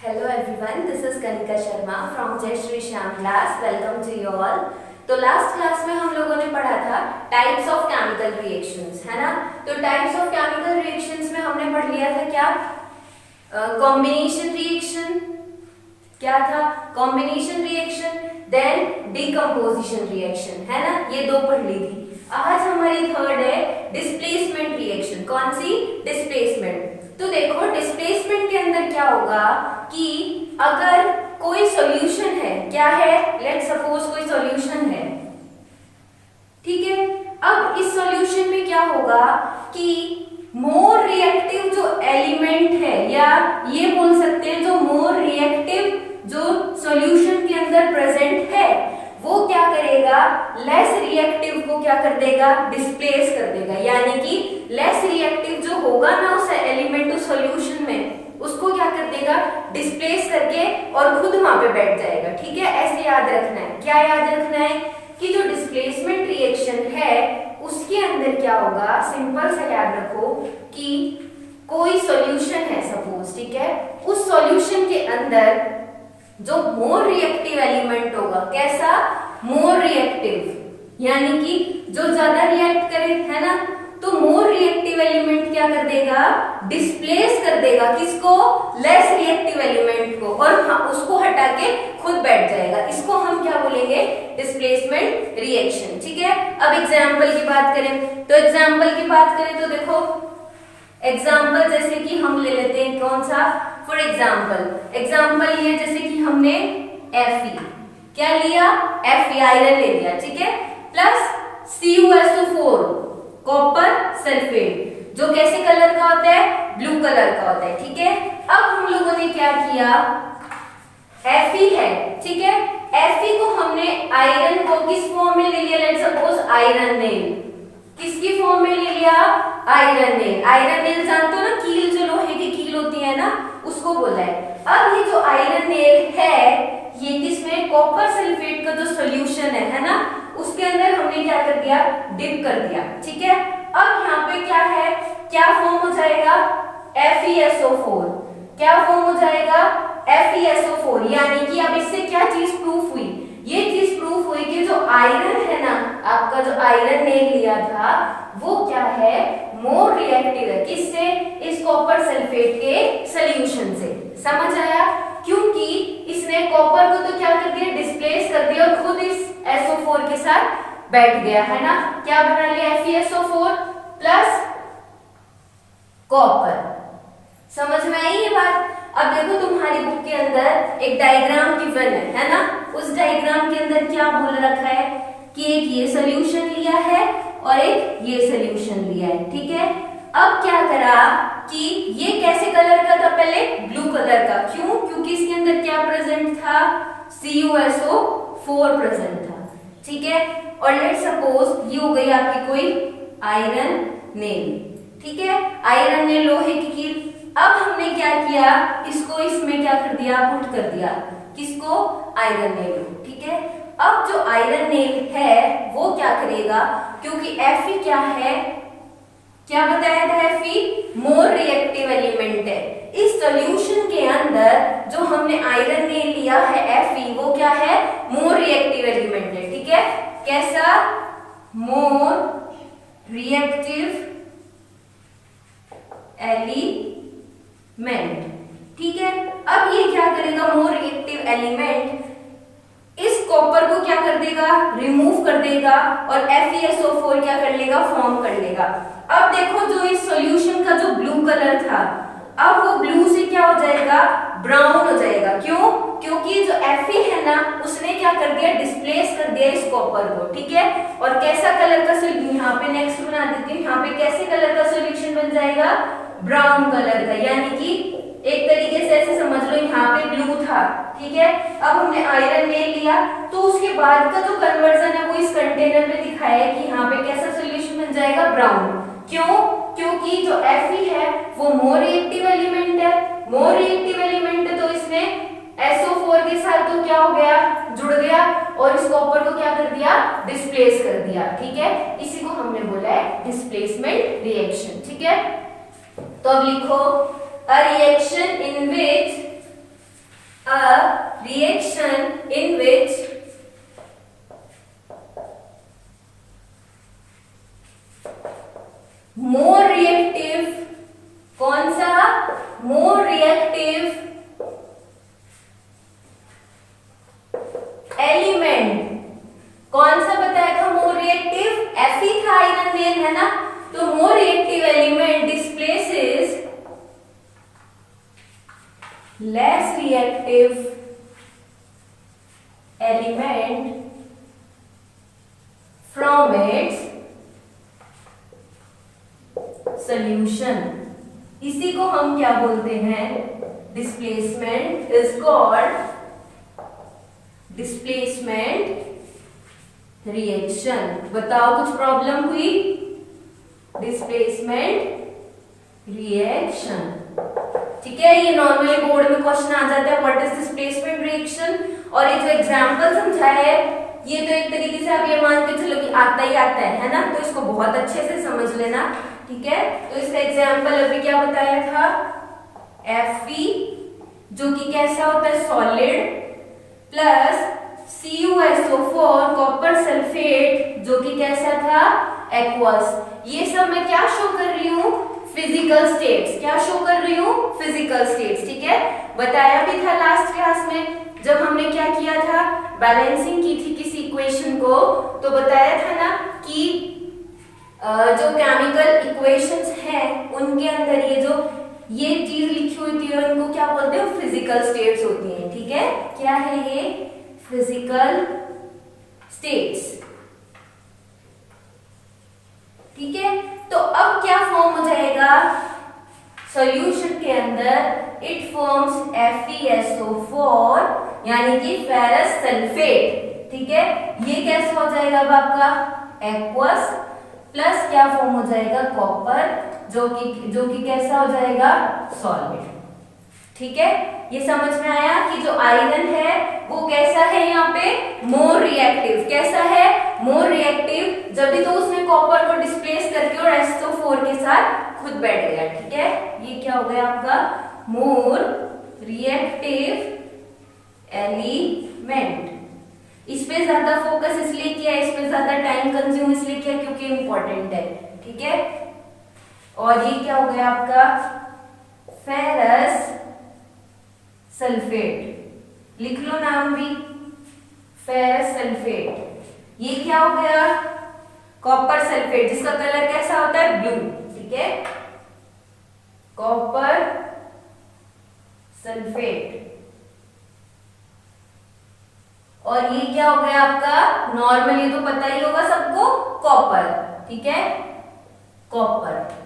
Hello everyone, this is Kanika Sharma from Jai Shri Shyam class. Welcome to you all. तो last class में हम लोगों ने पढ़ा था टाइप्स ऑफ केमिकल रिएक्शंस, है ना। तो टाइप्स ऑफ केमिकल रिएक्शंस में हमने पढ़ लिया था क्या, कॉम्बिनेशन रिएक्शन, क्या था combination reaction, then decomposition reaction, है ना, ये दो पढ़ ली थी। आज हमारी थर्ड है डिस्प्लेसमेंट रिएक्शन। कौन सी? डिस्प्लेसमेंट। तो देखो डिस्प्लेसमेंट के अंदर क्या होगा कि अगर कोई सॉल्यूशन है, क्या है, लेट्स सपोज कोई सॉल्यूशन है, ठीक है। अब इस सॉल्यूशन में क्या होगा कि मोर रिएक्टिव जो एलिमेंट है, या ये बोल सकते हैं जो मोर रिएक्टिव जो सॉल्यूशन के अंदर प्रेजेंट है, वो क्या करेगा, लेस रिएक्टिव को क्या कर देगा, डिस्प्लेस कर देगा। यानी कि लेस रिएक्टिव जो होगा ना उस एलिमेंट उस सॉल्यूशन में, उसको क्या कर देगा, डिस्प्लेस करके और खुद वहां पे बैठ जाएगा। ठीक है, ऐसे याद रखना है। क्या याद रखना है कि जो डिस्प्लेसमेंट रिएक्शन है उसके अंदर क्या होगा, सिंपल सा याद रखो कि कोई सॉल्यूशन है सपोज, ठीक है, उस सॉल्यूशन के अंदर जो मोर रिएक्टिव एलिमेंट होगा, कैसा, मोर रिएक्टिव, यानी कि जो ज्यादा रिएक्ट करे, है ना, तो मोर रिएक्टिव एलिमेंट क्या कर देगा, डिस्प्लेस कर देगा किसको, लेस रिएक्टिव एलिमेंट को, और उसको हटा के खुद बैठ जाएगा। इसको हम क्या बोलेंगे, डिस्प्लेसमेंट रिएक्शन। ठीक है, अब एग्जांपल की बात करें तो एग्जांपल की बात करें तो देखो एग्जांपल जैसे कि हम ले लेते हैं कौन सा, फॉर एग्जांपल ये जैसे कि हमने Fe क्या लिया, Fe आयरन ले लिया, ठीक है, प्लस CuSO4 कॉपर सल्फेट, जो कैसे कलर का होता है, ब्लू कलर का होता है। ठीक है, अब हम लोगों ने क्या किया, Fe है, ठीक है, Fe को हमने आयरन को किस फॉर्म में ले लिया, लेट्स सपोज आयरन नेल, किसकी फॉर्म में ले लिया, आयरन नेल। आयरन नेल जानते हो ना, कील जो लोहे की कील होती है ना, उसको बोला है। अब ये जो आयरन नेल है ये किसमें, कॉपर सल्फेट का जो सॉल्यूशन है ना, उसके अंदर हमने क्या कर दिया, डिप कर दिया। ठीक है, अब यहाँ पे क्या है, क्या फॉर्म हो जाएगा, FeSO4, क्या फॉर्म हो जाएगा, FeSO4। यानी कि अब इससे क्या चीज प्रूफ हुई, ये चीज प्रूफ हुई कि जो आयरन है ना, आपका जो आयरन नेल लिया था वो क्या है, मोर रिएक्टिव है, किससे, इस कॉपर सल्फेट के सॉल्यूशन से। समझ आया, क्योंकि इसने कॉपर को तो क्या कर दिया, डिस्प्लेस कर दिया और खुद इस SO4 के साथ बैठ गया, है ना। क्या बना लिया, FeSO4 प्लस कॉपर। समझ में आई ये बात। अब देखो तुम्हारी बुक के अंदर एक डायग्राम गिवन है ना, उस डायग्राम के अंदर क्या बोल रखा है कि एक ये सॉल्यूशन लिया है और एक ये सॉल्यूशन लिया है। ठीक है, अब क्या करा कि ये कैसे कलर का था, पहले ब्लू कलर का, क्यों, क्योंकि इसके अंदर क्या प्रेजेंट था, CuSO4 प्रेजेंट था। ठीक है, और लेट्स सपोज ये हो गई आपकी कोई आयरन नेल, ठीक है, आयरन नेल लोहे की कील। अब हमने क्या किया, इसको इसमें क्या कर दिया, पुट कर दिया, किसको, आयरन नेल। ठीक है, अब जो आयरन नेल है वो क्या करेगा, क्योंकि Fe क्या है, क्या बताया था, Fe मोर रिएक्टिव एलिमेंट है। इस सॉल्यूशन के अंदर जो हमने आयरन नेल लिया है Fe, वो क्या है, मोर रिएक्टिव एलिमेंट है। ठीक है, कैसा, मोर रिएक्टिव एलिमेंट। ठीक है, अब ये क्या करेगा, मोर रिएक्टिव एलिमेंट इस कॉपर को क्या कर देगा, रिमूव कर देगा और FeSO4 क्या कर लेगा, फॉर्म कर लेगा। अब देखो जो इस सॉल्यूशन का जो ब्लू कलर था, अब वो ब्लू से क्या हो जाएगा, ब्राउन हो जाएगा। क्यों, क्योंकि जो Fe है ना, उसने क्या कर दिया, डिस्प्लेस कर दिया इस कॉपर को। ठीक है, और कैसा कलर का सॉल्यूशन, यहाँ पे नेक्स्ट बना देती हूँ, यहाँ पे कैसे कलर का सॉल्यूशन बन जाएगा, ब्राउन कलर का। यानी कि एक तरीके से ऐसे समझ लो, यहाँ पे ब्लू था, ठीक है, अब हमने आयरन नेल लिया, तो उसके बाद का जो कन्वर्जन है वो इस कंटेनर में दिखाया है कि यहाँ पे कैसा सॉल्यूशन बन जाएगा, ब्राउन। क्यों, क्योंकि जो Fe है वो मोर रिएक्टिव एलिमेंट है, मोर रिएक्टिव एलिमेंट है, तो इसने SO4 के साथ तो क्या हो गया, जुड़ गया और इस कॉपर को क्या कर दिया, डिस्प्लेस कर दिया। ठीक है, इसी को हमने बोला है डिस्प्लेसमेंट रिएक्शन। ठीक है, तो अब लिखो, a reaction in which reaction in which more reactive, कौन सा, मोर रिएक्टिव एलिमेंट, कौन सा बताया था मोर रिएक्टिव, Fe था आयरन मेल है ना, तो more reactive element displaces less reactive element from its solution. इसी को हम क्या बोलते हैं, displacement is called displacement reaction. बताओ कुछ प्रॉब्लम हुई, डिस्प्लेसमेंट रिएक्शन, ठीक है। ये नॉर्मली बोर्ड में क्वेश्चन आ जाता है, व्हाट इज डिस्प्लेसमेंट रिएक्शन। और ये जो एग्जांपल समझाया है, ये तो एक तरीके से आप ये मान के चलो कि आता ही आता है ना, तो इसको बहुत अच्छे से समझ लेना, ठीक है। तो इसका एग्जांपल अभी क्या बताया था, Fe जो कि कैसा होता है, solid, plus CuSO4 copper sulphate जो कि कैसा था, एक्वस। ये सब मैं क्या शो कर रही हूँ, फिजिकल स्टेट्स, क्या शो कर रही हूँ, फिजिकल स्टेट्स, ठीक है। बताया भी था लास्ट क्लास में जब हमने क्या किया था, बैलेंसिंग की थी किसी इक्वेशन को, तो बताया था ना कि जो केमिकल इक्वेशंस हैं उनके अंदर ये चीज लिखी हुई थी और उनको क्या बोलते हैं, फिजिकल स्टेट्स होती हैं, ठीक है। क्या है ये, फिजिकल स्टेट्स, ठीक है। तो अब क्या फॉर्म हो जाएगा सॉल्यूशन के अंदर, इट फॉर्म्स FeSO4 यानी कि फेरस सल्फेट, ठीक है। ये कैसा हो जाएगा अब आपका, एक्वस, प्लस क्या फॉर्म हो जाएगा, कॉपर जो कि कैसा हो जाएगा, सॉलिड, ठीक है। ये समझ में आया कि जो आयरन है वो कैसा है, यहाँ पे मोर रिएक्टिव, कैसा है, मोर रिएक्टिव, जब भी तो उसने कॉपर को डिस्प्लेस करके और SO4 के साथ खुद बैठ गया, ठीक है। ये क्या हो गया आपका, मोर रिएक्टिव एलिमेंट। इस पे ज्यादा फोकस इसलिए किया, इस पे ज्यादा टाइम कंज्यूम इसलिए किया क्योंकि इंपॉर्टेंट है, ठीक है। और ये क्या हो गया आपका, फेरस सल्फेट, लिख लो नाम भी, फेरस सल्फेट। ये क्या हो गया, कॉपर सल्फेट जिसका कलर कैसा होता है, ब्लू, ठीक है, कॉपर सल्फेट। और ये क्या हो गया आपका, नॉर्मली तो पता ही होगा सबको, कॉपर, ठीक है, कॉपर।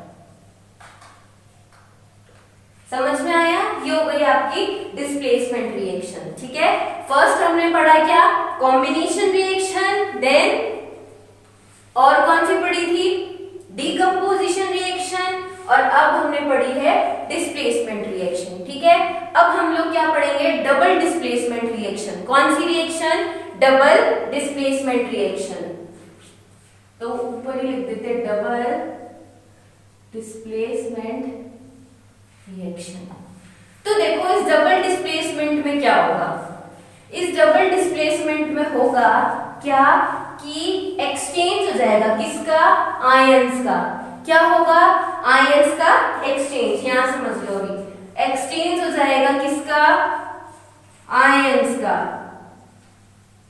समझ में आया, ये हो गई आपकी डिस्प्लेसमेंट रिएक्शन, ठीक है। फर्स्ट हमने पढ़ा क्या, कॉम्बिनेशन रिएक्शन, देन और कौन सी पढ़ी थी, डीकंपोजिशन रिएक्शन, और अब हमने पढ़ी है डिस्प्लेसमेंट रिएक्शन, ठीक है। अब हम लोग क्या पढ़ेंगे, डबल डिस्प्लेसमेंट रिएक्शन। कौन सी रिएक्शन, डबल डिस्प्लेसमेंट रिएक्शन। तो ऊपर ही लिख देते डबल डिस्प्लेसमेंट रिएक्शन। तो देखो इस डबल डिस्प्लेसमेंट में क्या होगा, इस डबल डिस्प्लेसमेंट में होगा क्या कि एक्सचेंज हो जाएगा, किसका, आयंस का। क्या होगा, आयंस का एक्सचेंज, यहां समझ लो अभी, एक्सचेंज हो जाएगा किसका, आयंस का,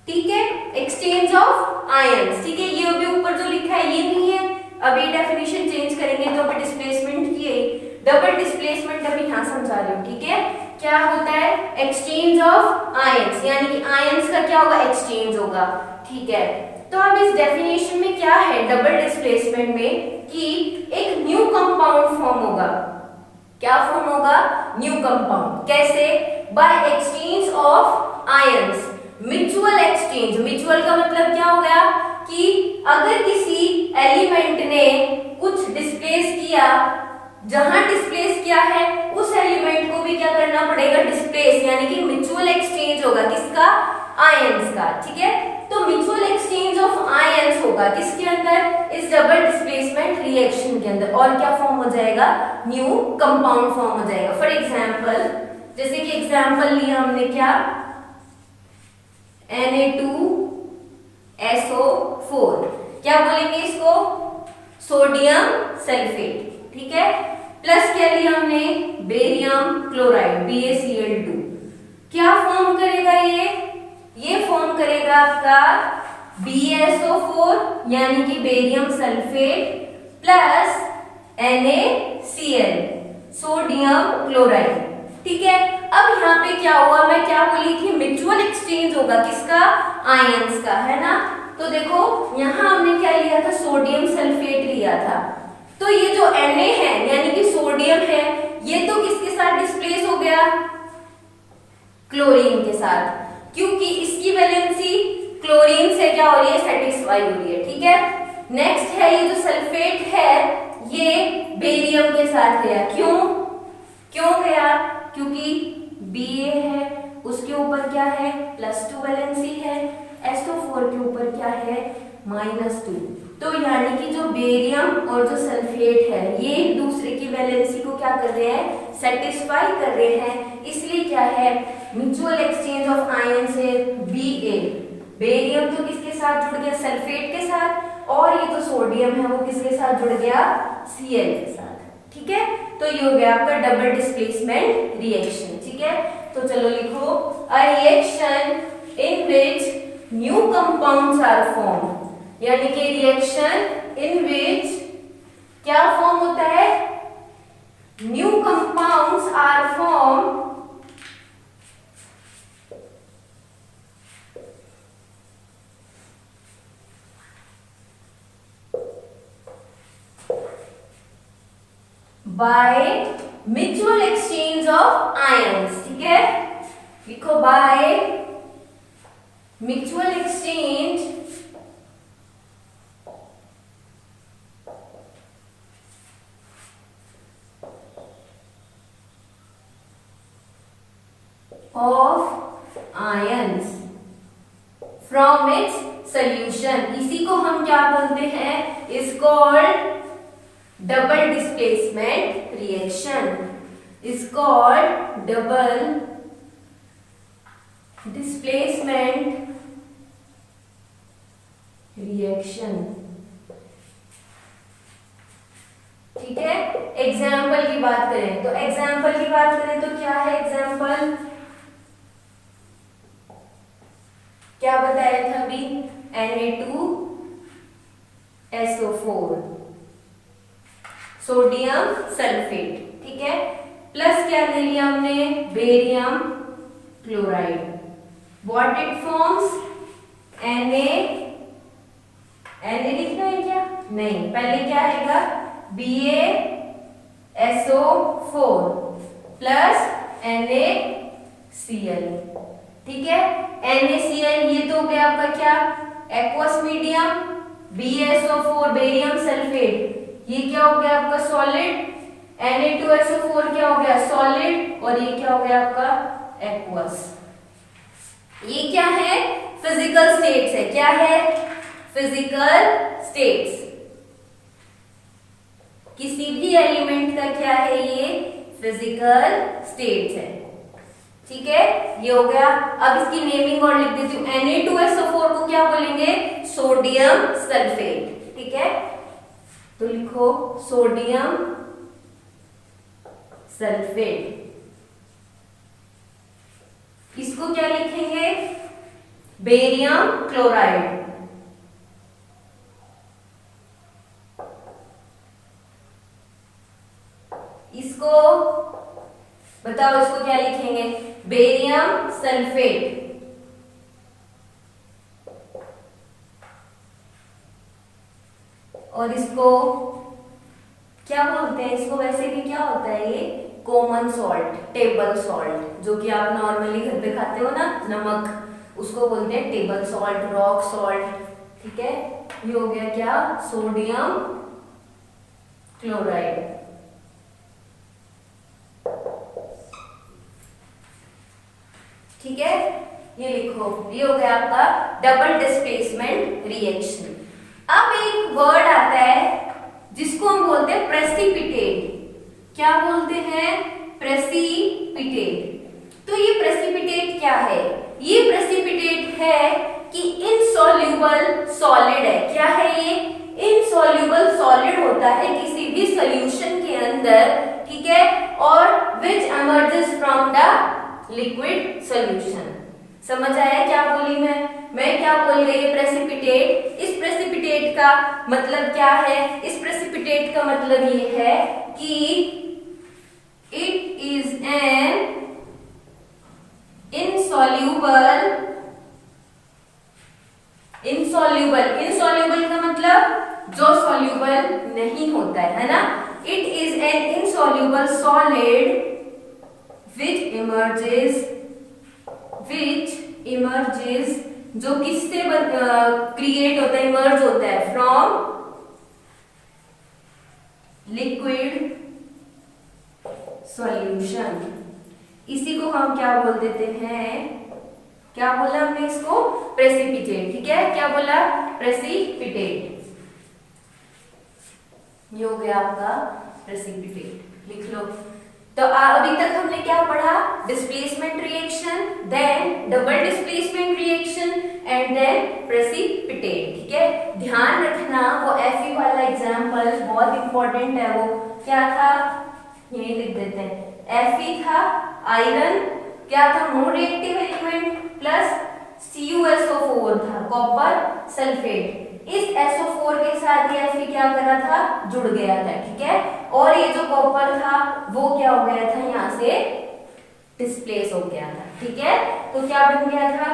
ठीक है, एक्सचेंज ऑफ आयंस, ठीक है। ये अभी ऊपर जो लिखा है ये नहीं है, अभी डेफिनेशन चेंज करेंगे तो अभी डिस्प्लेसमेंट की है, डबल डिस्प्लेसमेंट अभी यहां समझा रही हूं, ठीक है। क्या होता है, एक्सचेंज ऑफ आयंस, यानी कि आयंस का क्या होगा, एक्सचेंज होगा, ठीक है। तो अब इस डेफिनेशन में क्या है डबल डिस्प्लेसमेंट में, कि एक न्यू कंपाउंड फॉर्म होगा। क्या फॉर्म होगा, न्यू कंपाउंड, कैसे, by exchange of ions, mutual exchange. Mutual का मतलब क्या हो गया कि अगर किसी एलिमेंट ने कुछ डिस्प्लेस किया, जहां डिस्प्लेस किया है उस एलिमेंट को भी क्या करना पड़ेगा, डिस्प्लेस, यानी कि म्यूचुअल एक्सचेंज होगा, किसका, आयंस का, ठीक है। तो म्यूचुअल एक्सचेंज ऑफ आयंस होगा किसके अंदर, इस डबल डिस्प्लेसमेंट रिएक्शन के अंदर, और क्या फॉर्म हो जाएगा, न्यू कंपाउंड फॉर्म हो जाएगा। फॉर एग्जांपल, जैसे कि एग्जांपल लिया हमने क्या, Na2SO4, क्या बोलेंगे इसको, सोडियम सल्फेट, ठीक है। प्लस क्या लिया हमने, बेरियम क्लोराइड BaCl2, क्या फॉर्म करेगा ये फॉर्म करेगा आपका BaSO4 यानी कि barium sulphate plus NaCl sodium chloride, ठीक है। अब यहाँ पे क्या हुआ, मैं क्या बोली थी, म्यूचुअल एक्सचेंज होगा किसका, आयंस का, है ना। तो देखो यहाँ हमने क्या लिया था, सोडियम सल्फेट लिया था, तो ये जो Na है यानी कि सोडियम है, ये तो किसके साथ डिस्प्लेस हो गया, क्लोरीन के साथ, क्योंकि इसकी वैलेंसी क्लोरीन से क्या हो रही है, सेटिस्फाई हो रही है, ठीक है। नेक्स्ट है ये जो सल्फेट है ये बेरियम के साथ गया, क्यों गया, क्योंकि Ba है उसके ऊपर क्या है, +2 वैलेंसी है, SO4 के ऊपर क्या है, -2, तो यानी कि जो बेरियम और जो सल्फेट है ये एक दूसरे की वैलेंसी को क्या कर रहे हैं, सेटिस्फाई कर रहे हैं, इसलिए क्या है, म्यूचुअल एक्सचेंज ऑफ आयन से Ba, बेरियम तो किसके साथ जुड़ गया, सल्फेट के साथ, और ये जो सोडियम है वो किसके साथ जुड़ गया, Cl के साथ, ठीक है। तो ये हो गया आपका डबल डिस्प्लेसमेंट रिएक्शन, ठीक है। तो चलो लिखो, a reaction in which new compounds are form, यानी कि रिएक्शन इन विच क्या फॉर्म होता है, new compounds are form by mutual exchange of ions, ठीक है। लिखो by mutual exchange of ions from its solution, इसी को हम क्या बोलते हैं, is called double displacement reaction, is called double displacement reaction, ठीक है। एग्जाम्पल की बात करें तो तो क्या है एग्जाम्पल, क्या बताया था अभी, Na2SO4 सोडियम सल्फेट, ठीक है, प्लस क्या ले लिया हमने, barium chloride, what it forms, Na लिखना है क्या, नहीं, पहले क्या आएगा, BaSO4 प्लस NaCl, ठीक है। NaCl ये तो हो गया आपका क्या, aqueous medium, BaSO4 barium sulphate ये क्या हो गया आपका सॉलिड, Na2SO4 क्या हो गया सॉलिड, और ये क्या हो गया आपका एक्वस। ये क्या है, फिजिकल स्टेट्स है, क्या है, फिजिकल स्टेट्स, किसी भी एलिमेंट का क्या है, ये फिजिकल स्टेट्स है, ठीक है। ये हो गया, अब इसकी नेमिंग और लिख देती हूँ, Na2SO4 को क्या बोलेंगे, सोडियम सल्फेट, ठीक है। तो लिखो सोडियम सल्फेट, इसको क्या लिखेंगे, बेरियम क्लोराइड, इसको बताओ, इसको क्या लिखेंगे, बेरियम सल्फेट, और इसको क्या बोलते हैं, इसको वैसे भी क्या होता है, ये कॉमन सॉल्ट, टेबल सॉल्ट, जो कि आप नॉर्मली घर पे खाते हो ना, नमक, उसको बोलते हैं टेबल सॉल्ट, रॉक सॉल्ट, ठीक है। ये हो गया क्या, सोडियम क्लोराइड, ठीक है। ये लिखो, ये हो गया आपका डबल डिस्प्लेसमेंट रिएक्शन। अब एक वर्ड आता है जिसको हम बोलते हैं प्रेसिपिटेट, क्या बोलते हैं, प्रेसिपिटेट। तो ये प्रेसिपिटेट क्या है, ये प्रेसिपिटेट है कि इनसॉल्यूबल सॉलिड है। क्या है ये? इनसॉल्यूबल सॉलिड होता है किसी भी सॉल्यूशन के अंदर, ठीक है, और which emerges from the liquid solution. समझ आया क्या बोली मैं क्या बोल रही है? प्रेसिपिटेट। इस प्रेसिपिटेट का मतलब क्या है? इस प्रेसिपिटेट का मतलब ये है कि इट इज एन इनसॉल्यूबल का मतलब जो सॉल्यूबल नहीं होता है ना। It is an insoluble solid which emerges जो किससे क्रिएट होता है, इमर्ज होता है फ्रॉम लिक्विड सॉल्यूशन। इसी को हम क्या बोल देते हैं? क्या बोला हमने इसको? प्रेसिपिटेट। ठीक है, क्या बोला? प्रेसिपिटेट। ये हो गया आपका प्रेसिपिटेट, लिख लो। तो अभी तक हमने क्या पढ़ा? Displacement reaction, then double displacement reaction and then precipitate. ठीक है, ध्यान रखना वो Fe वाला एग्जांपल बहुत इंपॉर्टेंट है। वो क्या था? यही लिख देते हैं। Fe था आयरन, क्या था? Non reactive element, plus CuSO4 था, कॉपर सल्फेट। इस SO4 के साथ ये Fe क्या कर रहा था? जुड़ गया था। ठीक है, और ये जो कॉपर था वो क्या हो गया था? यहाँ से डिस्प्लेस हो गया था। ठीक है, तो क्या बन गया था?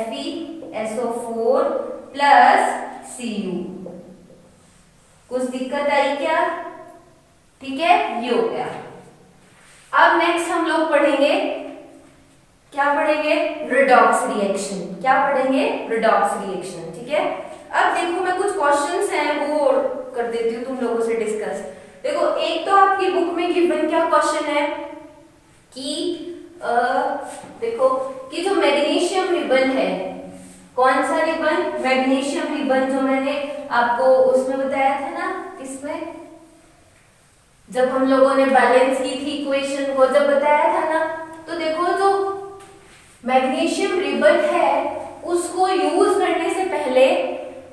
FeSO4 plus Cu। कुछ दिक्कत आई क्या? ठीक है, ये हो गया। अब नेक्स्ट हम लोग पढ़ेंगे, क्या पढ़ेंगे? Redox reaction. क्या पढ़ेंगे? Redox reaction. ठीक है, अब देखो मैं कुछ क्वेश्चंस हैं वो कर देती हूँ तुम लोगों से डिस्कस। देखो, एक तो आपकी बुक में गिवन क्या क्वेश्चन है कि देखो कि जो मैग्नीशियम रिबन है, कौन सा रिबन? मैग्नीशियम रिबन, जो मैंने आपको उसमें बताया था ना, किसमें? जब हम लोगों ने बैलेंस की थी इक्वेशन को, जब बताया था ना, तो देखो जो मैग्नीशियम रिबन है उसको यूज करने से पहले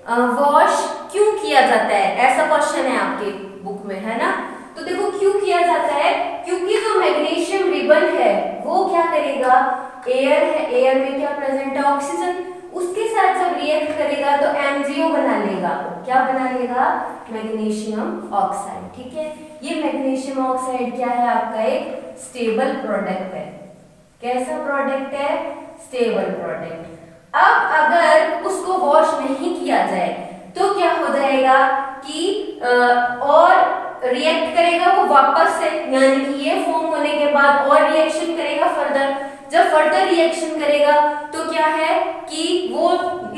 वॉश क्यों किया जाता है? ऐसा क्वेश्चन है आपके बुक में, है ना। तो देखो क्यों किया जाता है? क्योंकि जो मैग्नीशियम रिबन है वो क्या करेगा? एयर है, एयर में क्या प्रेजेंट है? ऑक्सीजन। उसके साथ जब रिएक्ट करेगा तो MgO बना लेगा। क्या बना लेगा? Magnesium oxide. ठीक है, ये मैग्नीशियम ऑक्साइड क्या है? आपका एक स्टेबल प्रोडक्ट है। कैसा प्रोडक्ट है? Stable product. अब अगर उसको वॉश नहीं किया जाए तो क्या हो जाएगा कि और रिएक्ट करेगा वो वापस से, यानी कि ये फॉर्म होने के बाद और रिएक्शन करेगा फर्दर। जब फर्दर रिएक्शन करेगा तो क्या है कि वो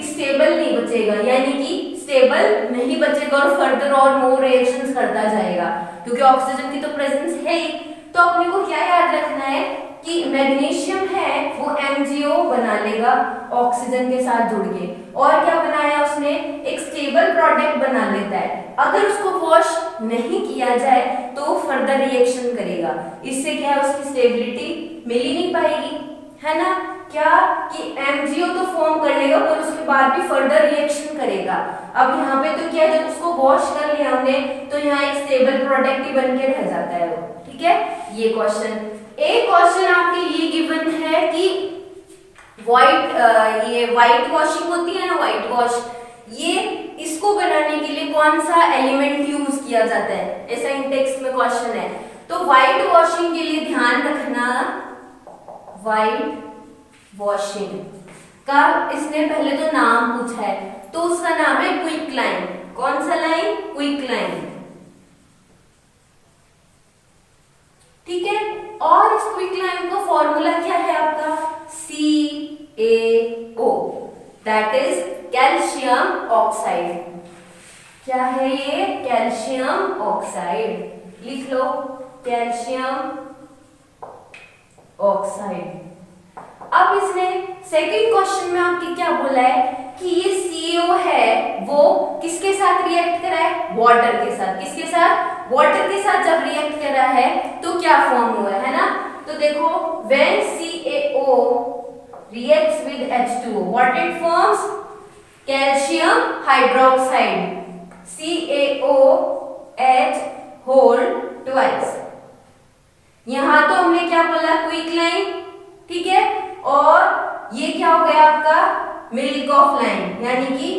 स्टेबल नहीं बचेगा, यानी कि स्टेबल नहीं बचेगा और फर्दर और मोर रिएक्शंस करता जाएगा, क्योंकि ऑक्सीजन की तो प्रेजेंस है ही। तो अपने को क्या याद रखना है कि मैग्नीशियम है वो MgO बना लेगा ऑक्सीजन के साथ जुड़ के, और क्या बनाया उसने? एक स्टेबल प्रोडक्ट बना लेता है। अगर उसको वॉश नहीं किया जाए तो फर्दर रिएक्शन करेगा, इससे क्या है? उसकी स्टेबिलिटी मिल ही नहीं पाएगी, है ना। क्या कि MgO तो फॉर्म कर लेगा पर उसके बाद भी फर्दर रिएक्शन करेगा। अब यहाँ पे तो क्या है, जब उसको वॉश कर लिया हमने तो यहाँ एक स्टेबल प्रोडक्ट ही बन के रह जाता है वो। ठीक है, ये क्वेश्चन। एक क्वेश्चन आपके ये गिवन है कि ये व्हाइट वॉशिंग होती है ना, व्हाइट वॉश, ये इसको बनाने के लिए कौन सा एलिमेंट यूज किया जाता है? ऐसा इन टेक्स्ट में क्वेश्चन है। तो व्हाइट वॉशिंग के लिए ध्यान रखना, व्हाइट वॉशिंग का इसने पहले तो नाम पूछा है, तो उसका नाम है क्विकलाइन। कौन सा लाइन? क्विकलाइन। ठीक है, और इस क्विकलाइन का फॉर्मूला क्या है आपका? CaO, that is calcium oxide. क्या है ये? Calcium oxide. लिख लो, कैल्शियम ऑक्साइड। अब इसने सेकंड क्वेश्चन में आपके क्या बोला है कि ये CaO है वो किसके साथ रिएक्ट करा है? वाटर के साथ। किसके साथ? वाटर के साथ जब रिएक्ट करा है तो क्या फॉर्म हुआ है ना। तो देखो, when CaO reacts with H2O. What it forms? Calcium hydroxide, CaOH whole twice. यहां तो हमने क्या बोला, क्विक लाइन, ठीक है, और ये क्या हो गया आपका मिल्क ऑफ लाइन, यानी कि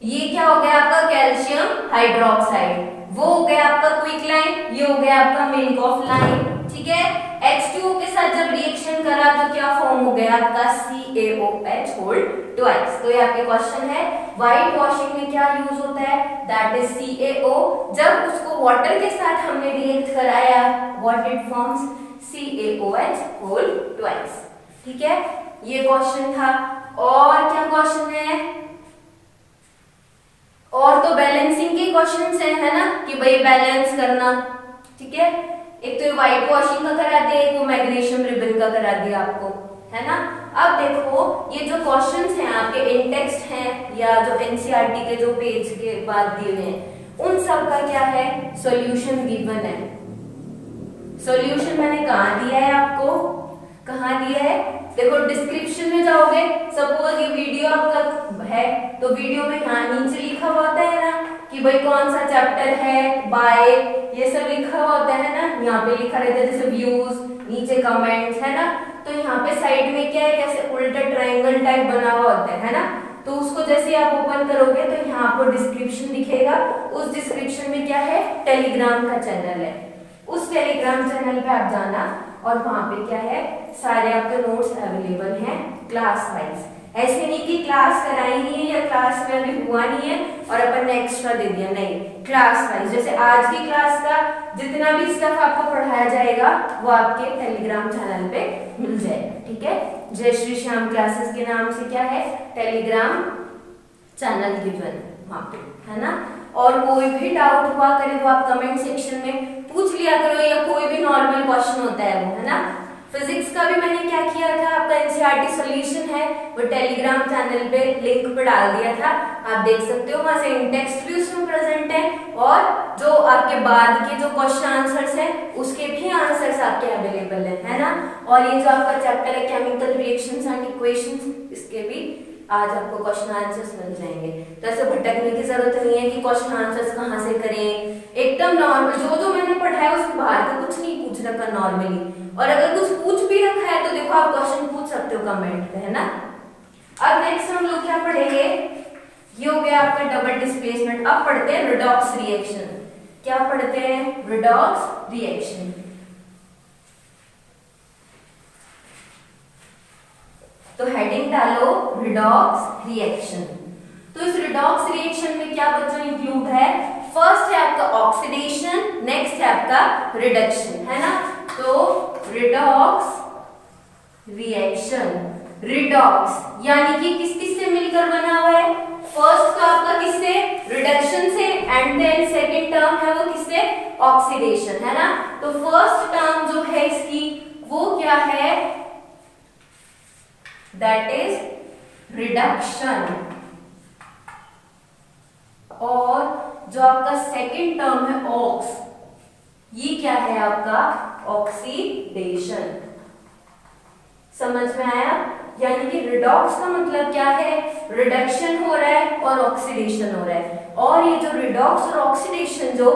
ये क्या हो गया आपका कैल्शियम हाइड्रोक्साइड, वो हो गया आपका क्विक लाइन, ये हो गया आपका मिल्क ऑफ लाइन, ठीक है। H2O के साथ जब रिएक्शन करा तो क्या फॉर्म हो गया आपका CaOH होल ट्वाइस। तो ये आपके क्वेश्चन है, व्हाइट वॉशिंग में क्या यूज होता है, दैट इज CaO। जब उसको वाटर के साथ हमने रिएक्ट कराया, what it forms, CaOH whole twice, ठीक है, ये क्वेश्चन था। और क्या क्वेश्चन है, और तो बैलेंसिंग के क्वेश्चंस है ना, कि भाई बैलेंस करना, ठीक है। एक तो व्हाइट वॉशिंग का करा दिया, एक वो मैग्नीशियम रिबन का करा दिया आपको, है ना। अब देखो ये जो क्वेश्चंस हैं आपके इन टेक्स्ट हैं या जो एनसीईआरटी के जो पेज के बाद दिए हुए हैं, उन सब का क्या है, सॉल्यूशन गिवन है। सॉल्यूशन मैंने कहाँ दिया है आपको, कहाँ दिया है, देखो डिस्क्रिप्शन में जाओगे, सपोज ये वीडियो आपका है तो वीडियो में यहाँ नीचे लिखा हुआ होता है ना कि भाई कौन सा चैप्टर है, बाय, ये सब लिखा हुआ होता है ना, यहाँ पे लिखा रहता है जैसे व्यूज, नीचे कमेंट्स, है ना। तो यहाँ पे साइड में क्या है, कैसे उल्टा ट्रायंगल टाइप बना हुआ होता है ना। तो उसको जैसे आप ओपन करोगे तो यहाँ आपको डिस्क्रिप्शन दिखेगा, उस डिस्क्रिप्शन में क्या है, टेलीग्राम का चैनल है, उस टेलीग्राम चैनल पे आप जाना और वहां पे क्या है, सारे आपके नोट्स अवेलेबल हैं क्लास वाइज। ऐसे नहीं कि क्लास कराई नहीं है या क्लास में अभी हुआ नहीं है और अपन ने एक्स्ट्रा दे दिया, नहीं, क्लास वाइज। जैसे आज की क्लास का जितना भी स्टफ आपको पढ़ाया जाएगा वो आपके टेलीग्राम चैनल पे मिल जाएगा, ठीक है। जय श्री श्याम क्लासेस के नाम से क्या है, टेलीग्राम चैनल गिवन वहां पे, है ना। और कोई भी डाउट हुआ करे तो आप कमेंट सेक्शन में पूछ लिया करो, या कोई भी नॉर्मल क्वेश्चन होता है वो, है ना। फिजिक्स का भी मैंने क्या किया था, आपका एनसीईआरटी सॉल्यूशन है वो टेलीग्राम चैनल पे लिंक पे डाल दिया था, आप देख सकते हो, वहां से टेक्स्ट भी उसमें प्रेजेंट है और जो आपके बाद के जो क्वेश्चन आंसर्स हैं उसके भी आंसर्स आपके अवेलेबल है ना। और ये जो आपका चैप्टर है केमिकल रिएक्शंस एंड इक्वेशंस, इसके भी आज आपको क्वेश्चन आंसर्स मिल जाएंगे। तो ऐसे भटकने की जरूरत नहीं है कि क्वेश्चन आंसर्स कहाँ से करें, एकदम नॉर्मल जो जो मैंने पढ़ाया उसके बाहर का कुछ नहीं पूछ रखा नॉर्मली, और अगर कुछ पूछ भी रखा है तो देखो आप क्वेश्चन पूछ सकते हो कमेंट पे, है ना। अब नेक्स्ट हम लोग क्या पढ़ेंगे, ये हो गया आपका डबल डिस्प्लेसमेंट। अब पढ़ते हैं रिडॉक्स रिएक्शन। क्या पढ़ते हैं, रिडॉक्स रिएक्शन। तो हेडिंग डालो रिडॉक्स रिएक्शन। तो इस रिडॉक्स रिएक्शन में क्या बच्चों इंक्लूड है, फर्स्ट है आपका ऑक्सीडेशन, नेक्स्ट है आपका रिडक्शन, है ना। तो रिडॉक्स रिएक्शन, रिडॉक्स यानी कि किस किस से मिलकर बना हुआ है, फर्स्ट तो आपका किससे, रिडक्शन से, एंड देन सेकंड टर्म है वो किससे, ऑक्सीडेशन, है ना। तो फर्स्ट टर्म जो है इसकी वो क्या है, दैट इज रिडक्शन, और जो आपका सेकंड टर्म है ऑक्स, ये क्या है आपका ऑक्सीडेशन। समझ में आया, यानी कि रिडॉक्स का मतलब क्या है, रिडक्शन हो रहा है और ऑक्सीडेशन हो रहा है। और ये जो रिडॉक्स और ऑक्सीडेशन जो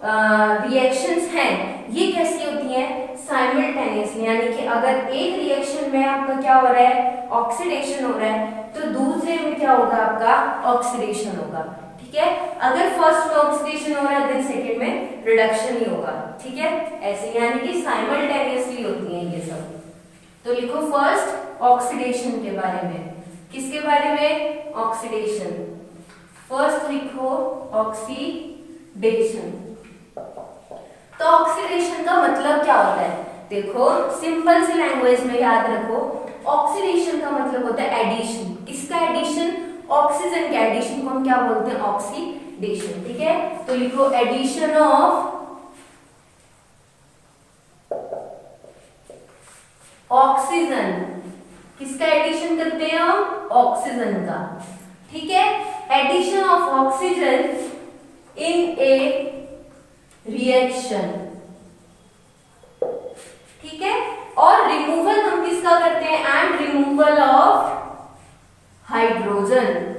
रिएक्शंस हैं ये कैसी होती हैं, साइमल्टेनियसली, यानी कि अगर एक रिएक्शन में आपका क्या हो रहा है, ऑक्सीडेशन हो रहा है, तो दूसरे में क्या होगा, आपका ऑक्सीडेशन होगा, ठीक है। अगर फर्स्ट में ऑक्सीडेशन हो रहा है देन सेकंड में रिडक्शन ही होगा, ठीक है। ऐसे यानी कि साइमल्टेनियसली होती हैं ये सब। तो लिखो फर्स्ट ऑक्सीडेशन के बारे में, किसके बारे में, ऑक्सीडेशन। फर्स्ट लिखो ऑक्सीडेशन। तो ऑक्सीडेशन का मतलब क्या होता है, देखो सिंपल सी लैंग्वेज में याद रखो, ऑक्सीडेशन का मतलब होता है एडिशन। किसका एडिशन, ऑक्सीजन के एडिशन को हम क्या बोलते हैं, ऑक्सीडेशन, ठीक है। तो लिखो एडिशन ऑफ ऑक्सीजन, किसका एडिशन करते हैं हम, ऑक्सीजन का, ठीक है। Addition of oxygen in a reaction, ठीक है। और रिमूवल हम किसका करते हैं, एंड रिमूवल ऑफ हाइड्रोजन,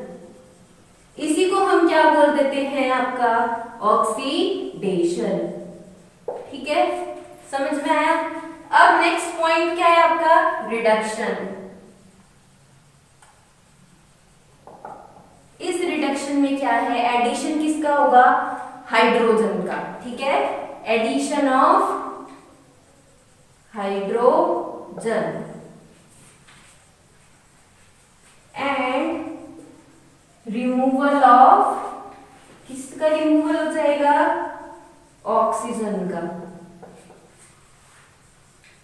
इसी को हम क्या बोल देते हैं आपका ऑक्सीडेशन, ठीक है, समझ में आया। अब नेक्स्ट पॉइंट क्या है आपका, रिडक्शन। इस रिडक्शन में क्या है, एडिशन किसका होगा, हाइड्रोजन का, ठीक है, addition of hydrogen and removal of, किसका रिमूवल हो जाएगा, ऑक्सीजन का,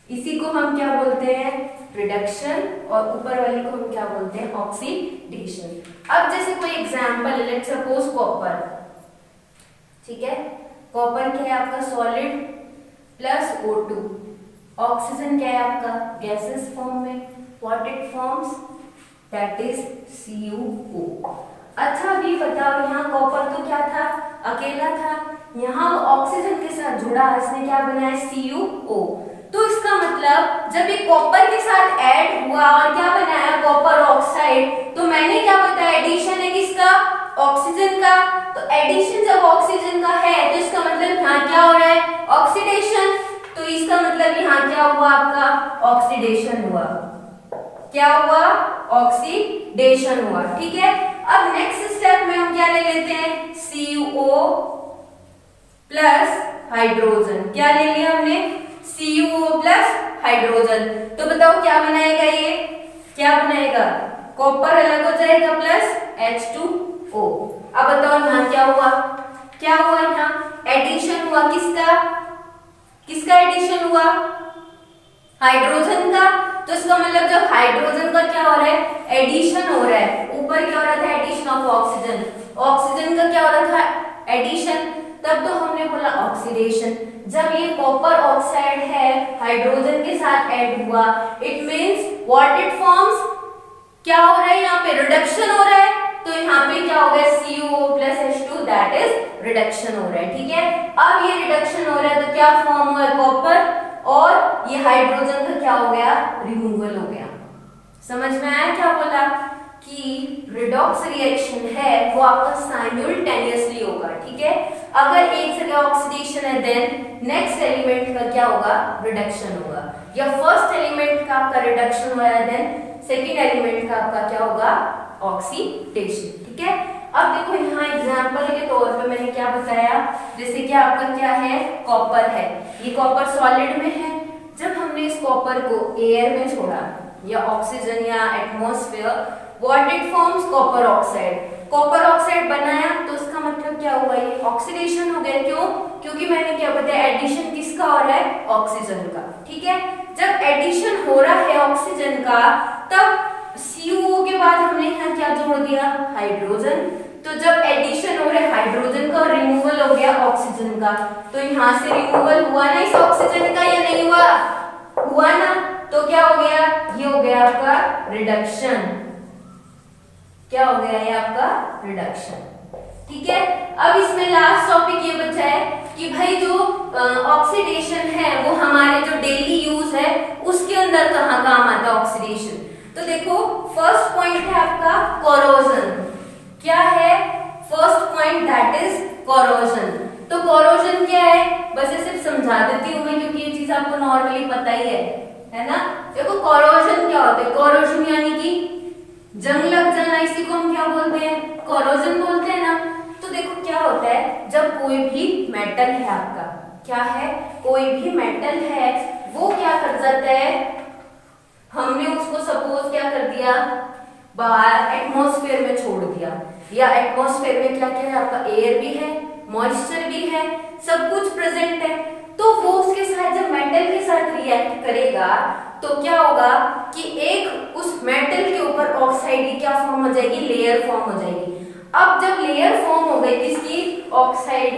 इसी को हम क्या बोलते हैं, रिडक्शन, और ऊपर वाले को हम क्या बोलते हैं, ऑक्सीडेशन। अब जैसे कोई एग्जांपल, लेट्स सपोज कॉपर, ठीक है, कॉपर क्या है आपका, सॉलिड प्लस O2, ऑक्सीजन क्या है आपका, गैसेस फॉर्म में, what it forms, that is CuO। अच्छा अभी बताओ, यहाँ कॉपर तो क्या था, अकेला था, यहाँ ऑक्सीजन के साथ जुड़ा, इसने क्या बनाया, CuO। तो इसका मतलब जब ये कॉपर के साथ ऐड हुआ और क्या बनाया, कॉपर ऑक्साइड, तो मैंने क्या बताया, एडिशन है किसका, ऑक्सीजन का। तो एडिशन जब ऑक्सीजन का है तो इसका मतलब यहाँ क्या हो रहा है, ऑक्सीडेशन। तो इसका मतलब यहाँ क्या हुआ आपका, ऑक्सीडेशन हुआ, क्या हुआ, ऑक्सीडेशन हुआ, ठीक है। अब नेक्स्ट स्टेप में हम क्या ले लेते हैं, CuO प्लस हाइड्रोजन, क्या ले लिया हमने, CuO प्लस हाइड्रोजन। तो बताओ क्या बनाएगा, ये क्या बनाएगा, कॉपर अलग हो जाएगा प्लस H2O। अब बताओ यहाँ क्या हुआ, क्या हुआ, यहाँ एडिशन हुआ, किसका, किसका एडिशन हुआ, हाइड्रोजन का। तो इसका मतलब जब हाइड्रोजन का क्या हो रहा है, एडिशन हो रहा है, ऊपर क्या हो रहा था, एडिशन ऑफ ऑक्सीजन, ऑक्सीजन का क्या हो रहा था, एडिशन, तब तो हमने बोला ऑक्सीडेशन। जब ये कॉपर ऑक्साइड है हाइड्रोजन के साथ ऐड हुआ, it means what it forms, क्या हो रहा है, यहाँ पे रिडक्शन हो रहा है। तो यहाँ पे क्या हो गया, CuO plus H2, that is reduction हो रहा है, ठीक है। अब ये रिडक्शन हो रहा है तो क्या फॉर्म हुआ है, कॉपर, और ये हाइड्रोजन का क्या हो गया, रिमूवल हो गया। समझ में आया क्या बोला, कि रिडॉक्स रिएक्शन है वो आपका साइमल्टेनियसली होगा, ठीक है। अगर एक जगह ऑक्सीडेशन है देन नेक्स्ट एलिमेंट का क्या होगा, रिडक्शन होगा, या फर्स्ट एलिमेंट का आपका रिडक्शन हुआ है देन सेकेंड एलिमेंट का आपका क्या होगा, ऑक्सीडेशन, ठीक है। अब देखो यहाँ एग्जांपल के तौर पे मैंने क्या बताया, जैसे कि आपका क्या है, कॉपर है, ये कॉपर सॉलिड में है, जब हमने इस कॉपर को एयर में छोड़ा या ऑक्सीजन या atmosphere, what it forms, copper oxide, copper oxide बनाया, तो उसका मतलब क्या हुआ, ये ऑक्सीडेशन हो गया, क्यों, क्योंकि मैंने क्या बताया, एडिशन किसका हो रहा है, ऑक्सीजन का, ठीक है। जब एडिशन हो रहा है ऑक्सीजन का, तब CuO के बाद हमने यहाँ क्या जोड़ दिया, हाइड्रोजन। तो जब एडिशन हो रहा है हाइड्रोजन का और रिमूवल हो गया ऑक्सीजन का, तो यहाँ से रिमूवल हुआ ना इस ऑक्सीजन का या नहीं हुआ, हुआ ना। तो क्या हो गया, ये हो गया आपका रिडक्शन, क्या हो गया, ये आपका रिडक्शन, ठीक है। अब इसमें लास्ट टॉपिक ये बचा है कि भाई जो ऑक्सीडेशन है वो हमारे जो डेली यूज है उसके अंदर कहाँ काम आता है ऑक्सीडेशन। तो देखो फर्स्ट पॉइंट है आपका कोरोजन, क्या है first point, that is corrosion. तो कोरोजन क्या है, बस ये सिर्फ समझा देती हूँ मैं क्योंकि ये चीज आपको नॉर्मली पता ही है ना। देखो कोरोजन क्या होता है, कोरोजन यानी कि जंग लग जाना, इसी को हम क्या बोलते हैं, कोरोजन बोलते हैं ना। तो देखो क्या होता है, जब कोई भी मेटल है आपका, क्या है, कोई भी मेटल है वो क्या कर जाता है, हमने उसको सपोज क्या कर दिया, बाहर एटमॉस्फेयर में छोड़ दिया, या एटमॉस्फेयर में क्या क्या है आपका, एयर भी है, मॉइस्चर भी है, सब कुछ प्रेजेंट है। तो वो उसके साथ जब मेटल के साथ रिएक्ट करेगा तो क्या होगा कि एक उस मेटल के ऊपर ऑक्साइड की क्या फॉर्म हो जाएगी, लेयर फॉर्म हो जाएगी। अब जब लेयर फॉर्म हो गई, किसकी, ऑक्साइड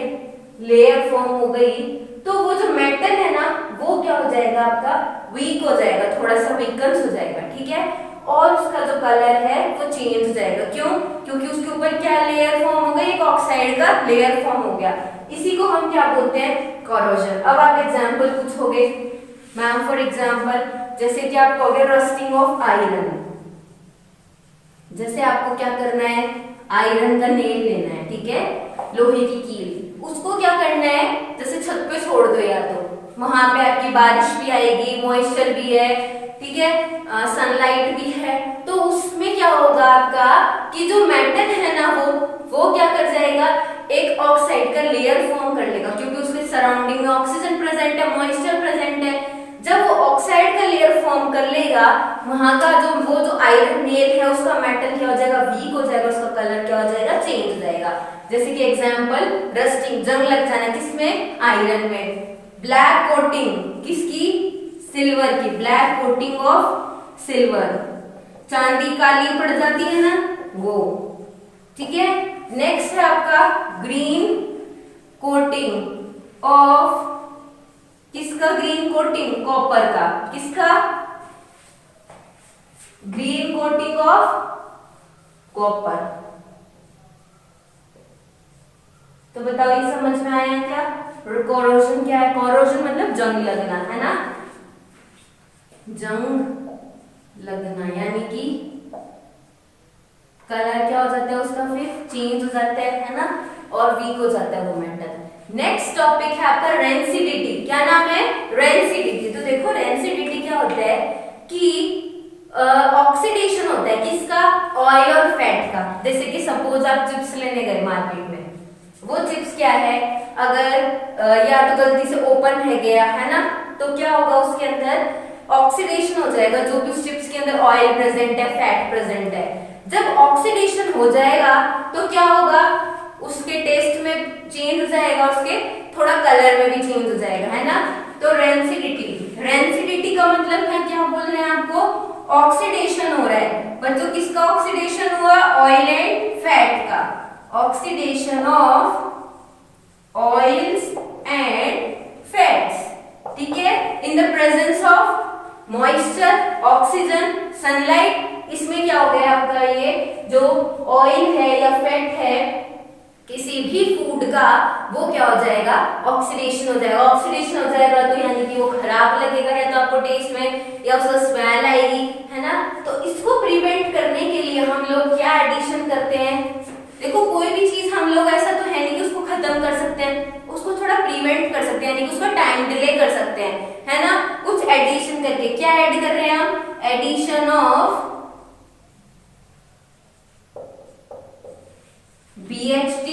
लेयर फॉर्म हो गई, तो वो जो मेटल है ना वो क्या हो जाएगा आपका, वीक हो जाएगा, थोड़ा सा वीकन्स हो जाएगा, ठीक है। और उसका जो कलर है वो चेंज हो जाएगा। क्यों? क्योंकि उसके ऊपर क्या लेयर फॉर्म हो गई, एक ऑक्साइड का लेयर फॉर्म हो गया। इसी को हम क्या बोलते हैं, कोरोजन। अब आप एग्जांपल पूछोगे मैम, फॉर एग्जांपल जैसे कि आप कहोगे रस्टिंग ऑफ आयरन। जैसे आपको क्या करना है, आयरन का नेल लेना है, ठीक है, लोहे की कील, उसको क्या करना है, जैसे छत पे छोड़ दो, या तो वहां पे आपकी बारिश भी आएगी, मॉइस्चर भी है, ठीक है, सनलाइट भी है, तो उसमें क्या होगा आपका कि जो मेटल है ना वो क्या कर जाएगा, एक ऑक्साइड का लेयर फॉर्म कर लेगा, क्योंकि उसके सराउंडिंग में ऑक्सीजन प्रेजेंट है, मॉइस्चर प्रेजेंट है। जब वो ऑक्साइड का लेयर फॉर्म कर लेगा, वहां का जो आयरन नेल है उसका मेटल क्या हो जाएगा, वीक हो जाएगा, उसका कलर क्या हो जाएगा, चेंज हो जाएगा। जैसे कि एग्जांपल रस्टिंग, जंग लग जाना, किसमें, आयरन में। ब्लैक कोटिंग किसकी, सिल्वर की, ब्लैक कोटिंग ऑफ सिल्वर, चांदी काली पड़ जाती है ना वो, ठीक है। नेक्स्ट है आपका ग्रीन कोटिंग ऑफ, किसका ग्रीन कोटिंग, कॉपर का, किसका, ग्रीन कोटिंग ऑफ कॉपर। तो बताओ ये समझ में आया क्या, कोरोजन क्या है, कोरोजन मतलब जंग लगना, है ना, जंग लगना, यानी कि कलर क्या हो जाता है उसका, फिर चेंज हो जाता है ना, और वीक हो जाता है वो मेटल। नेक्स्ट टॉपिक है आपका रेंसिडिटी। क्या नाम है, रेंसिडिटी। तो देखो रेंसिडिटी क्या होता है कि ऑक्सीडेशन होता है किसका, ऑयल और फैट का। जैसे कि सपोज आप चिप्स लेने गए मार्केट में, वो चिप्स क्या है, अगर या तो गलती से ओपन है गया, है ना, तो क्या होगा उसके अंदर ऑक्सीडेशन हो जाएगा, जो भी उस चिप्स के अंदर ऑयल प्रेजेंट है, फैट प्रेजेंट है। जब ऑक्सीडेशन हो जाएगा तो क्या होगा, उसके टेस्ट में चेंज हो जाएगा, उसके थोड़ा कलर में भी चेंज हो जाएगा, है ना। तो रेंसिडिटी, रेंसिडिटी का मतलब है, क्या बोल रहे हैं आपको, ऑक्सीडेशन हो रहा है, बच्चों किसका ऑक्सीडेशन हुआ, ऑयल एंड फैट का, oxidation of oils and fats, ठीक है, in the presence of moisture, oxygen, sunlight. इसमें क्या हो गया आपका, ये जो ऑयल है या फैट है किसी भी फूड का, वो क्या हो जाएगा, ऑक्सीडेशन हो जाएगा। ऑक्सीडेशन हो जाएगा तो यानी कि वो खराब लगेगा, है तो आपको टेस्ट में, या उसका स्मेल आएगी, है ना। तो इसको प्रिवेंट करने के लिए हम लोग क्या एडिशन करते हैं, देखो कोई भी चीज हम लोग ऐसा तो है नहीं कि उसको खत्म कर सकते हैं, उसको थोड़ा प्रिवेंट कर सकते हैं, यानी कि उसका टाइम डिले कर सकते हैं, है ना, कुछ एडिशन करके। क्या ऐड कर रहे हैं हम, एडिशन ऑफ BHT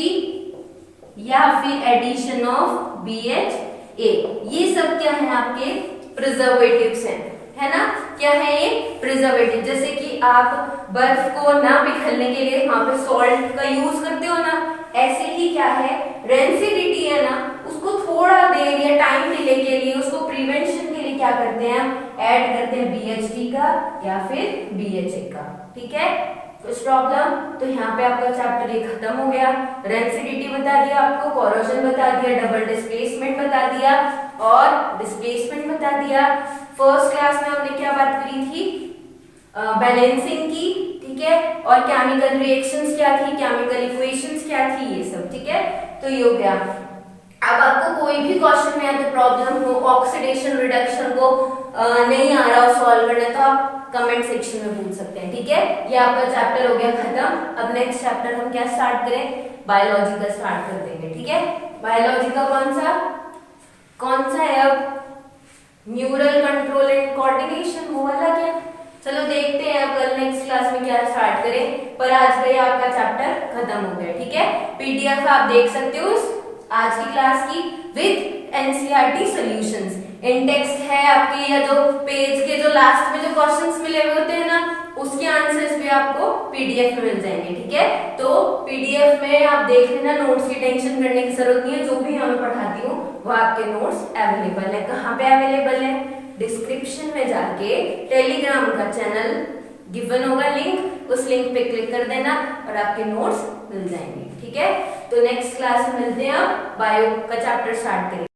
या फिर एडिशन ऑफ BHA। ये सब क्या है, आपके प्रिजर्वेटिव्स हैं, है ना। क्या है ये, प्रिजर्वेटिव। जैसे कि आप बर्फ को ना पिघलने के लिए वहां पे सॉल्ट का यूज करते हो ना, ऐसे ही क्या है, रेंसिडिटी है ना, उसको थोड़ा देर या टाइम डिले के लिए, उसको प्रिवेंशन के लिए क्या करते हैं, ऐड करते हैं BHT का या फिर BHA का, ठीक है। कुछ प्रॉब्लम, तो यहाँ पे आपका चैप्टर ये खत्म हो गया। रेंसिडिटी बता दिया आपको, कोरोजन बता दिया, डबल डिस्प्लेसमेंट बता दिया और डिस्प्लेसमेंट बता दिया। फर्स्ट क्लास में हमने क्या बात करी थी, बैलेंसिंग की, ठीक है, और केमिकल रिएक्शंस क्या थी, केमिकल इक्वेशंस क्या थी, ये सब, ठीक है। तो ये हो गया। अब आपको कोई भी क्वेश्चन में या तो प्रॉब्लम हो, ऑक्सीडेशन रिडक्शन को नहीं आ रहा हो सॉल्व करना, तो आप कमेंट सेक्शन में पूछ सकते हैं, ठीक है। ये आपका चैप्टर हो गया खत्म। अब नेक्स्ट चैप्टर हम क्या स्टार्ट करें, बायोलॉजी का स्टार्ट कर देंगे, ठीक है। बायोलॉजी का कौन सा है अब, न्यूरल कंट्रोल एंड कोऑर्डिनेशन, वो वाला क्या, चलो देखते हैं अब कल नेक्स्ट क्लास में क्या स्टार्ट करें। पर आज का ये आपका चैप्टर खत्म हो गया, ठीक है। पीडीएफ आप देख सकते हो आज की क्लास की विद एनसीईआरटी सॉल्यूशंस। इंडेक्स है आपके, या जो पेज के जो लास्ट में जो क्वेश्चंस मिले हुए होते हैं ना, उसके आंसर्स भी आपको पीडीएफ में मिल जाएंगे, ठीक है। तो पीडीएफ में आप देख लेना, नोट्स की टेंशन करने की जरूरत नहीं है, जो भी हमें पढ़ाती हूँ वो आपके नोट्स अवेलेबल है। कहाँ पे अवेलेबल है, डिस्क्रिप्शन में जाके टेलीग्राम का चैनल गिवन होगा लिंक, उस लिंक पे क्लिक कर देना और आपके नोट्स मिल जाएंगे, ठीक है। तो नेक्स्ट क्लास में मिलते हैं, बायो का चैप्टर स्टार्ट करेंगे।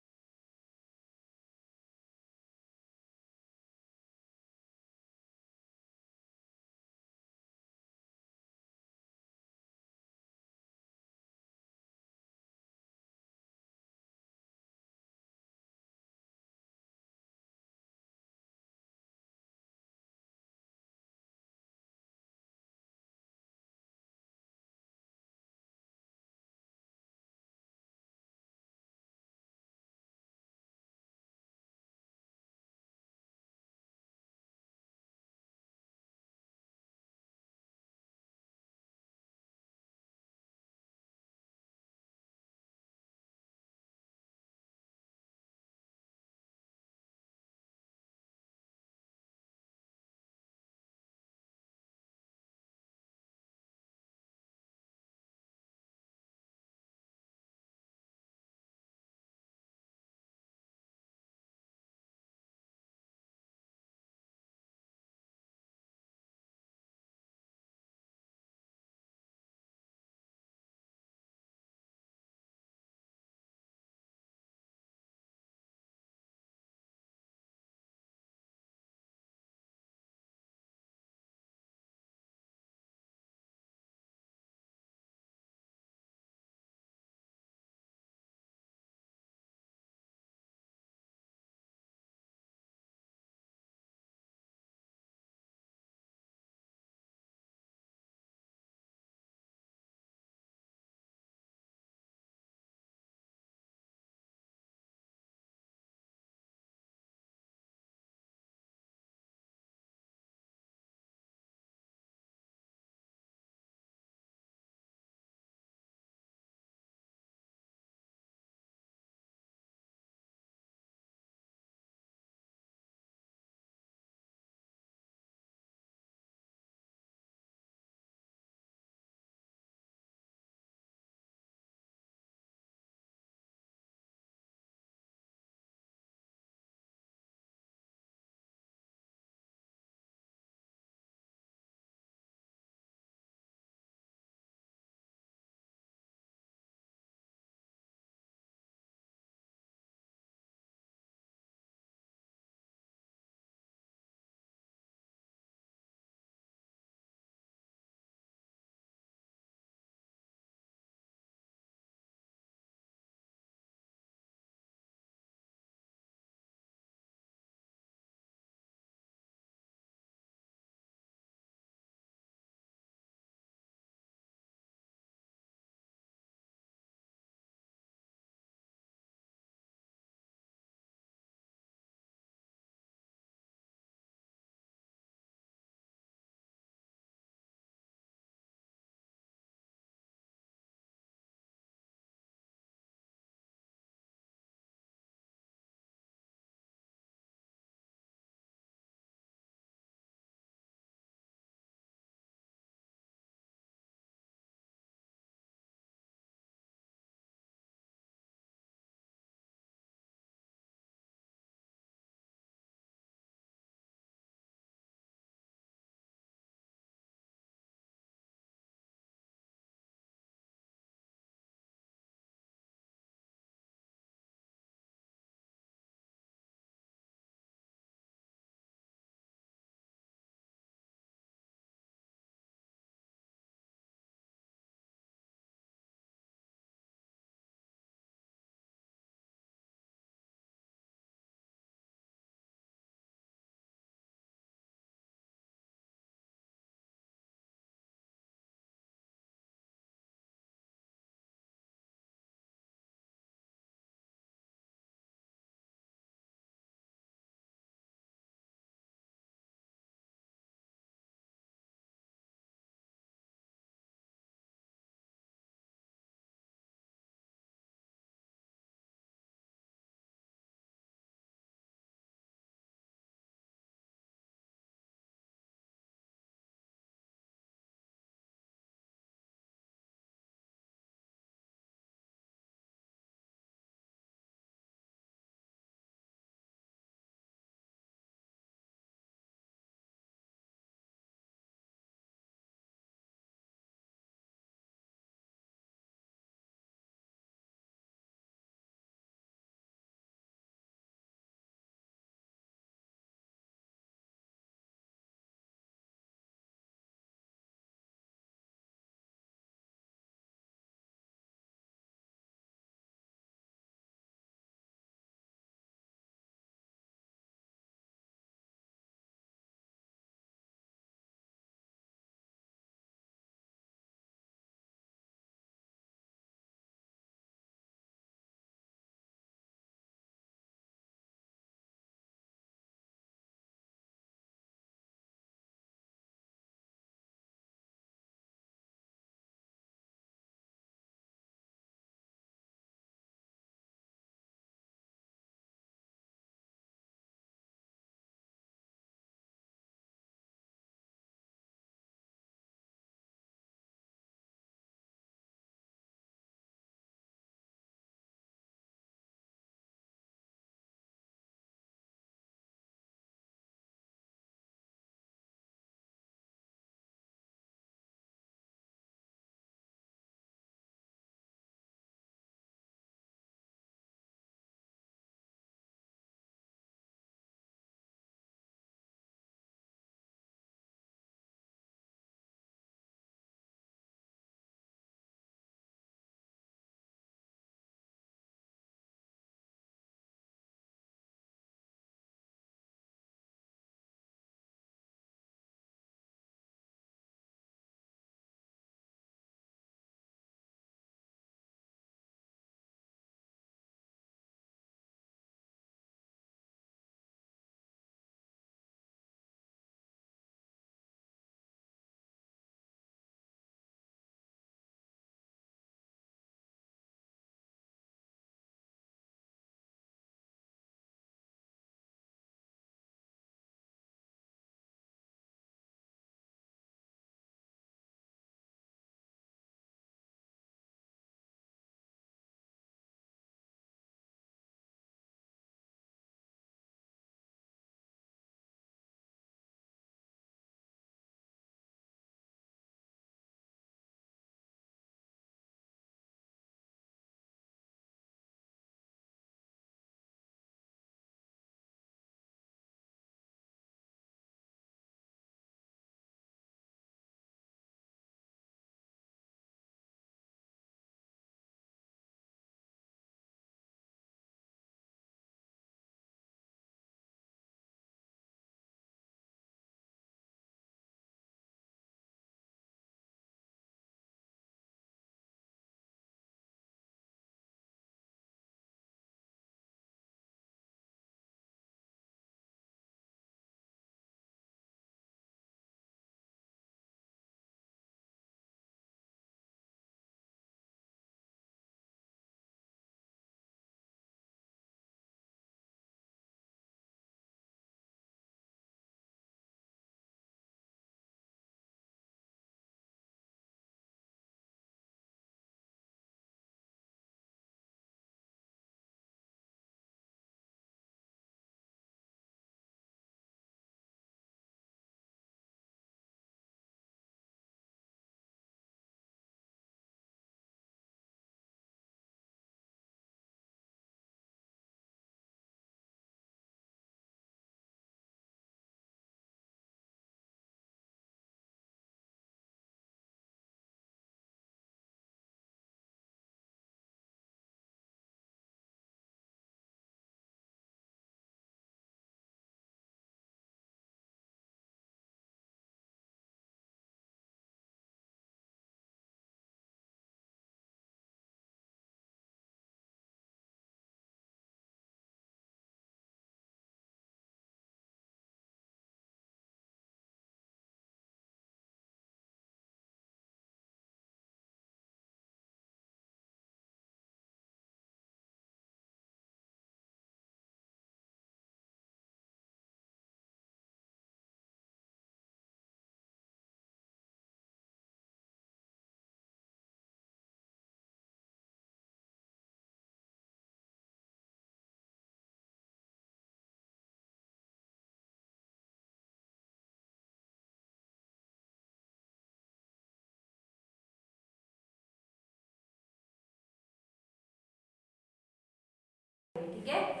ठीक है।